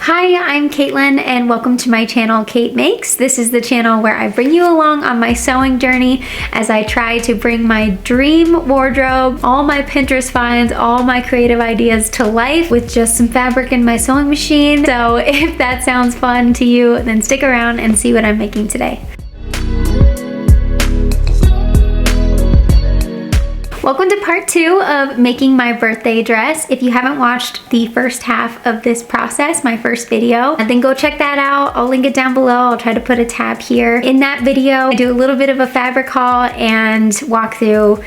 Hi, I'm Caitlin and welcome to my channel, Kate Makes. This is the channel where I bring you along on my sewing journey as I try to bring my dream wardrobe, all my Pinterest finds, all my creative ideas to life with just some fabric in my sewing machine. So if that sounds fun to you, then stick around and see what I'm making today. Welcome to part 2 of making my birthday dress. If you haven't watched the first half of this process, my first video, then go check that out. I'll link it down below. I'll try to put a tab here. In that video, I do a little bit of a fabric haul and walk through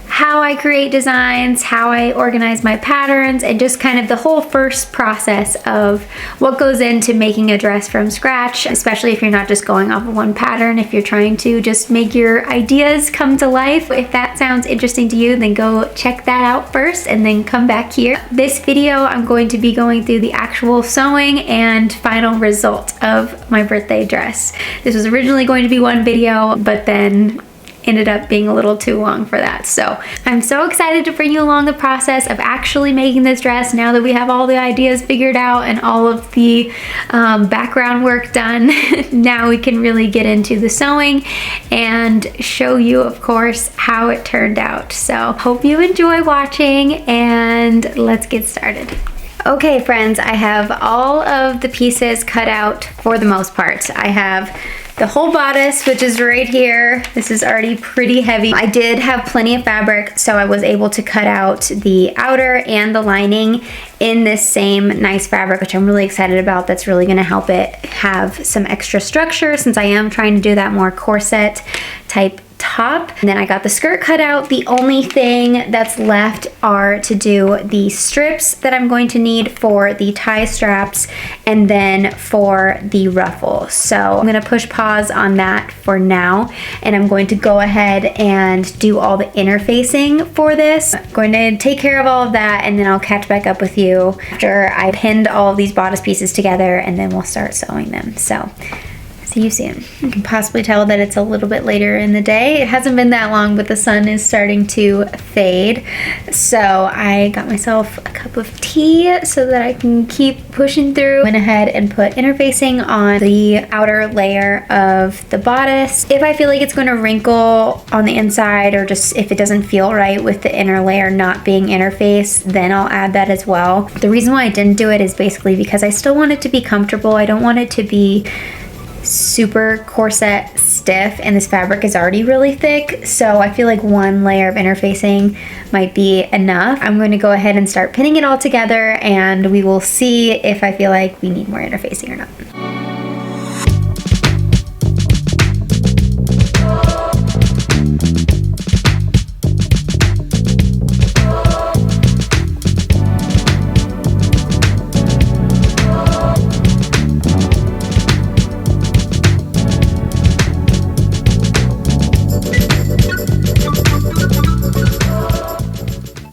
how I create designs, how I organize my patterns, and just kind of the whole first process of what goes into making a dress from scratch, especially if you're not just going off of one pattern, if you're trying to just make your ideas come to life. If that sounds interesting to you, then go check that out first and then come back here. This video, I'm going to be going through the actual sewing and final result of my birthday dress. This was originally going to be one video, but then ended up being a little too long for that. So I'm so excited to bring you along the process of actually making this dress now that we have all the ideas figured out and all of the background work done. Now we can really get into the sewing and show you, of course, how it turned out. So hope you enjoy watching and let's get started. Okay friends, I have all of the pieces cut out for the most part. I have the whole bodice, which is right here. This is already pretty heavy. I did have plenty of fabric, so I was able to cut out the outer and the lining in this same nice fabric, which I'm really excited about. That's really gonna help it have some extra structure since I am trying to do that more corset type top. And then I got the skirt cut out. The only thing that's left are to do the strips that I'm going to need for the tie straps and then for the ruffle. So I'm gonna push pause on that for now, and I'm going to go ahead and do all the interfacing for this. I'm going to take care of all of that, and then I'll catch back up with you after I pinned all of these bodice pieces together, and then we'll start sewing them. So see you soon. You can possibly tell that it's a little bit later in the day. It hasn't been that long, but the sun is starting to fade. So I got myself a cup of tea so that I can keep pushing through. Went ahead and put interfacing on the outer layer of the bodice. If I feel like it's going to wrinkle on the inside, or just if it doesn't feel right with the inner layer not being interfaced, then I'll add that as well. The reason why I didn't do it is basically because I still want it to be comfortable. I don't want it to be super corset stiff, and this fabric is already really thick, so I feel like one layer of interfacing might be enough. I'm going to go ahead and start pinning it all together, and we will see if I feel like we need more interfacing or not.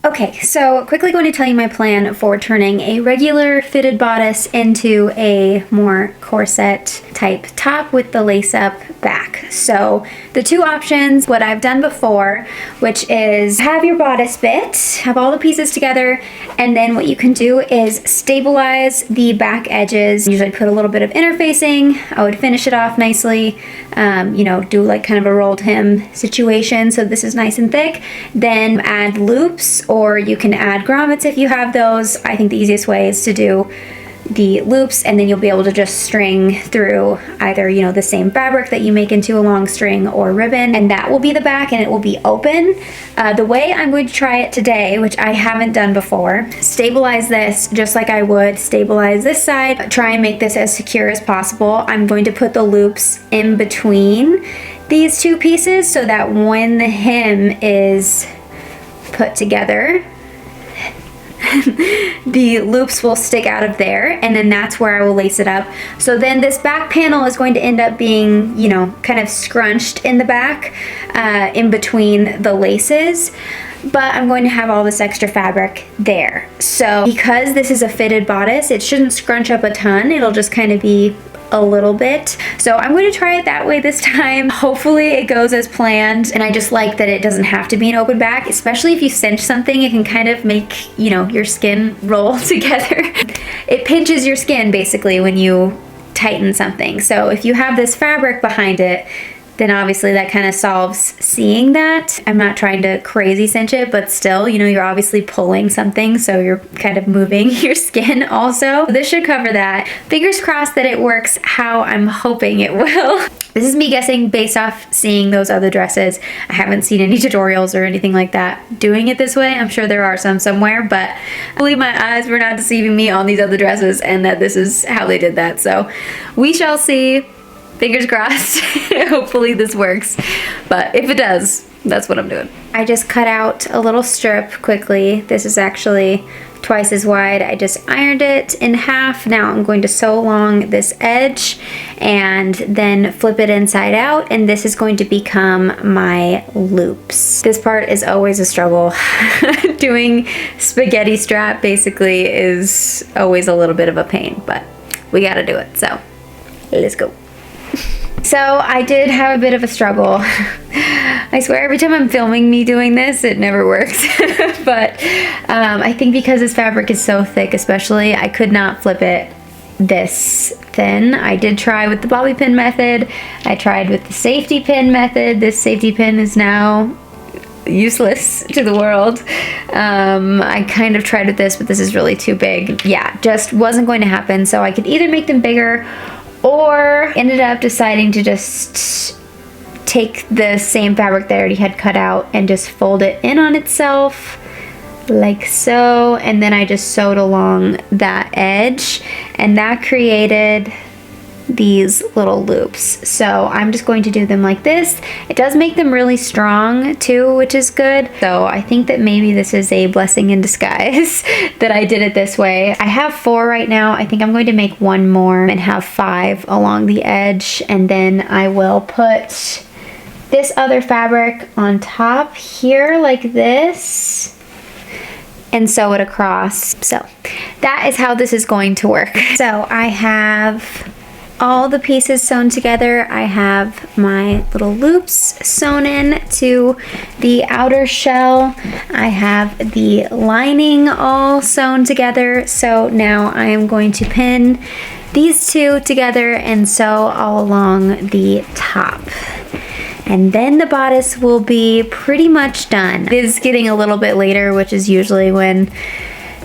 Okay, so quickly going to tell you my plan for turning a regular fitted bodice into a more corset type top with the lace up back. So the two options, what I've done before, which is have your bodice bit, have all the pieces together, and then what you can do is stabilize the back edges. Usually put a little bit of interfacing. I would finish it off nicely, you know, do like kind of a rolled hem situation so this is nice and thick. Then add loops, or you can add grommets if you have those. I think the easiest way is to do the loops, and then you'll be able to just string through either, you know, the same fabric that you make into a long string or ribbon, and that will be the back and it will be open. The way I'm going to try it today, which I haven't done before, stabilize this just like I would stabilize this side. Try and make this as secure as possible. I'm going to put the loops in between these two pieces so that when the hem is put together, the loops will stick out of there, and then that's where I will lace it up. So then this back panel is going to end up being, you know, kind of scrunched in the back in between the laces, but I'm going to have all this extra fabric there. So because this is a fitted bodice, it shouldn't scrunch up a ton. It'll just kind of be a little bit. So I'm going to try it that way this time. Hopefully it goes as planned. And I just like that it doesn't have to be an open back, especially if you cinch something, it can kind of make, you know, your skin roll together. It pinches your skin basically when you tighten something. So if you have this fabric behind it, then obviously that kind of solves seeing that. I'm not trying to crazy cinch it, but still, you know, you're obviously pulling something, so you're kind of moving your skin also. This should cover that. Fingers crossed that it works how I'm hoping it will. This is me guessing based off seeing those other dresses. I haven't seen any tutorials or anything like that doing it this way. I'm sure there are some somewhere, but I believe my eyes were not deceiving me on these other dresses and that this is how they did that. So we shall see. Fingers crossed. Hopefully this works. But if it does, that's what I'm doing. I just cut out a little strip quickly. This is actually twice as wide. I just ironed it in half. Now I'm going to sew along this edge and then flip it inside out, and this is going to become my loops. This part is always a struggle. Doing spaghetti strap basically is always a little bit of a pain, but we gotta do it. So let's go. So I did have a bit of a struggle. I swear every time I'm filming me doing this, it never works. But I think because this fabric is so thick especially, I could not flip it this thin. I did try with the bobby pin method. I tried with the safety pin method. This safety pin is now useless to the world. I kind of tried with this, but this is really too big. Yeah, just wasn't going to happen. So I could either make them bigger, or ended up deciding to just take the same fabric that I already had cut out and just fold it in on itself like so, and then I just sewed along that edge, and that created these little loops. So I'm just going to do them like this. It does make them really strong too, which is good. So I think that maybe this is a blessing in disguise that I did it this way. I have 4 right now. I think I'm going to make 1 more and have 5 along the edge, and then I will put this other fabric on top here like this and sew it across. So that is how this is going to work. So I have all the pieces sewn together. I have my little loops sewn in to the outer shell. I have the lining all sewn together. So now I am going to pin these two together and sew all along the top. And then the bodice will be pretty much done. It is getting a little bit later, which is usually when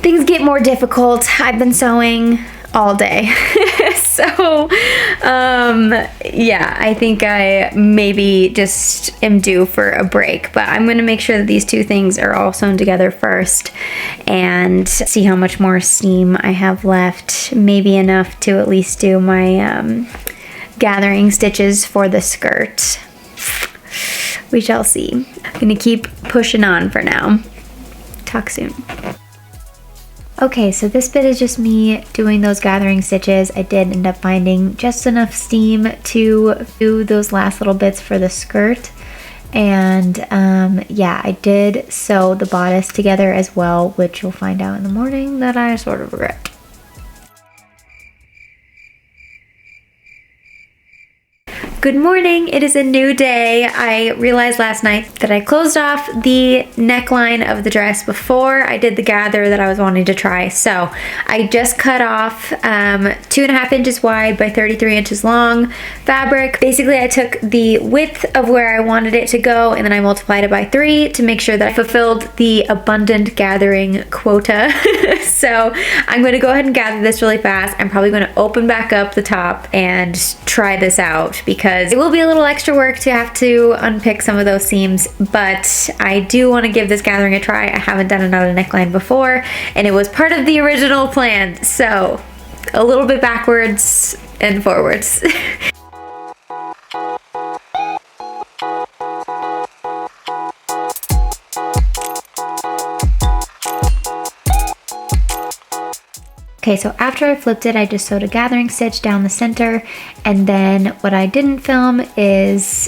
things get more difficult. I've been sewing all day. So yeah, I think I maybe just am due for a break, but I'm gonna make sure that these two things are all sewn together first and see how much more steam I have left. Maybe enough to at least do my gathering stitches for the skirt. We shall see. I'm gonna keep pushing on for now. Talk soon. Okay, so this bit is just me doing those gathering stitches. I did end up finding just enough steam to do those last little bits for the skirt. And yeah, I did sew the bodice together as well, which you'll find out in the morning that I sort of regret. Good morning, it is a new day. I realized last night that I closed off the neckline of the dress before I did the gather that I was wanting to try. So I just cut off 2.5 inches wide by 33 inches long fabric. Basically, I took the width of where I wanted it to go and then I multiplied it by 3 to make sure that I fulfilled the abundant gathering quota. So I'm gonna go ahead and gather this really fast. I'm probably gonna open back up the top and try this out because it will be a little extra work to have to unpick some of those seams, but I do want to give this gathering a try. I haven't done another neckline before, and it was part of the original plan, so a little bit backwards and forwards. Okay, so after I flipped it, I just sewed a gathering stitch down the center, and then what I didn't film is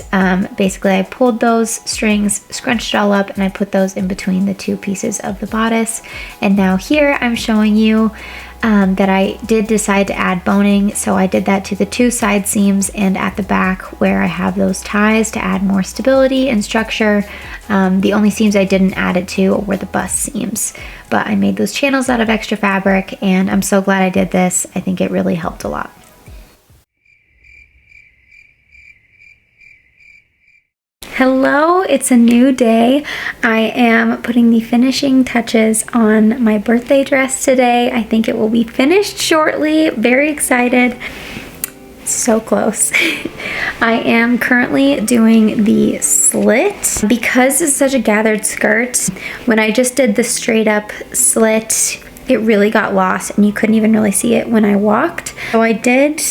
basically I pulled those strings, scrunched it all up, and I put those in between the two pieces of the bodice. And now here I'm showing you that I did decide to add boning, so I did that to the 2 side seams and at the back where I have those ties to add more stability and structure. The only seams I didn't add it to were the bust seams, but I made those channels out of extra fabric, and I'm so glad I did this. I think it really helped a lot. Hello, it's a new day. I am putting the finishing touches on my birthday dress today. I think it will be finished shortly. Very excited. So close. I am currently doing the slit. Because it's such a gathered skirt, when I just did the straight up slit, it really got lost and you couldn't even really see it when I walked. So I did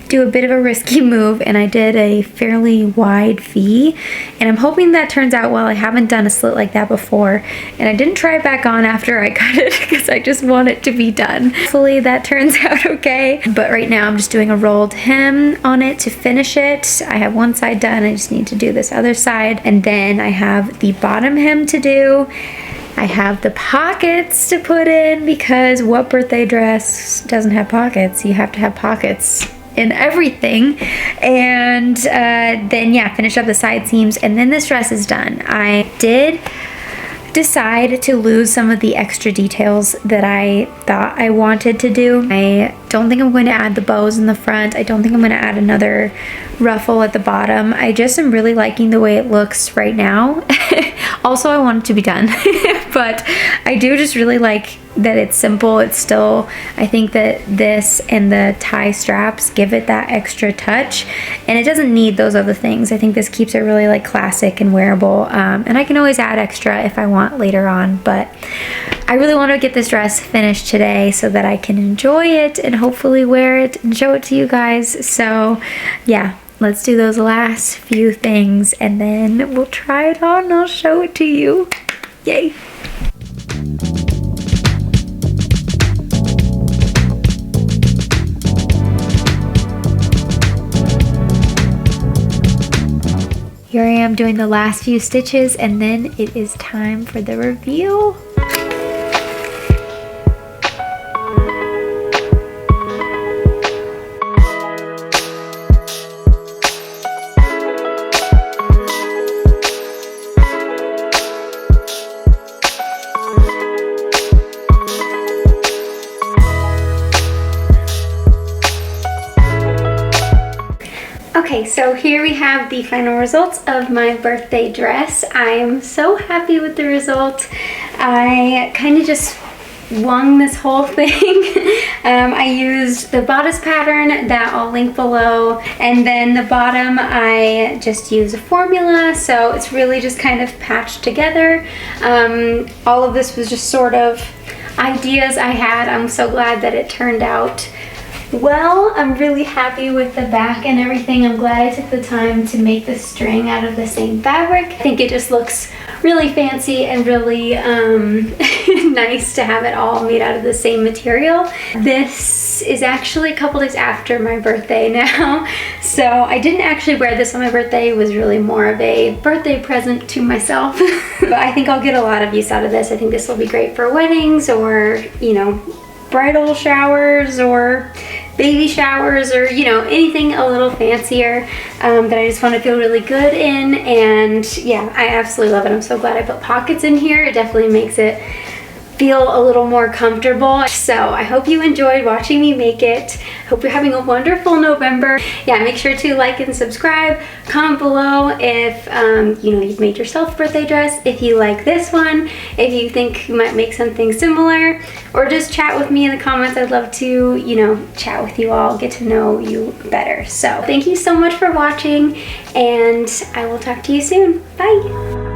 do a bit of a risky move and I did a fairly wide V, and I'm hoping that turns out well. I haven't done a slit like that before, and I didn't try it back on after I cut it because I just want it to be done. Hopefully that turns out okay, but right now I'm just doing a rolled hem on it to finish it. I have one side done, I just need to do this other side, and then I have the bottom hem to do. I have the pockets to put in, because what birthday dress doesn't have pockets? You have to have pockets in everything. And then yeah, finish up the side seams, and then this dress is done. I did decide to lose some of the extra details that I thought I wanted to do. I don't think I'm going to add the bows in the front. I don't think I'm going to add another ruffle at the bottom. I just am really liking the way it looks right now. Also, I want it to be done, but I do just really like that it's simple. It's still, I think that this and the tie straps give it that extra touch, and it doesn't need those other things. I think this keeps it really like classic and wearable, and I can always add extra if I want later on, but I really want to get this dress finished today so that I can enjoy it and hopefully wear it and show it to you guys. So yeah, let's do those last few things and then we'll try it on and I'll show it to you. Yay! Here I am doing the last few stitches, and then it is time for the reveal. Okay, so here we have the final results of my birthday dress. I am so happy with the result. I kind of just wung this whole thing. I used the bodice pattern that I'll link below, and then the bottom I just use a formula, so it's really just kind of patched together. All of this was just sort of ideas I had. I'm so glad that it turned out well. I'm really happy with the back and everything. I'm glad I took the time to make the string out of the same fabric. I think it just looks really fancy and really nice to have it all made out of the same material. This is actually a couple days after my birthday now, so I didn't actually wear this on my birthday. It was really more of a birthday present to myself. But I think I'll get a lot of use out of this. I think this will be great for weddings or, you know, bridal showers or baby showers, or you know, anything a little fancier that I just want to feel really good in. And yeah, I absolutely love it. I'm so glad I put pockets in here. It definitely makes it feel a little more comfortable. So I hope you enjoyed watching me make it. Hope you're having a wonderful November. Yeah, make sure to like and subscribe. Comment below if you know, you've made yourself a birthday dress, if you like this one, if you think you might make something similar, or just chat with me in the comments. I'd love to, you know, chat with you all, get to know you better. So thank you so much for watching, and I will talk to you soon. Bye.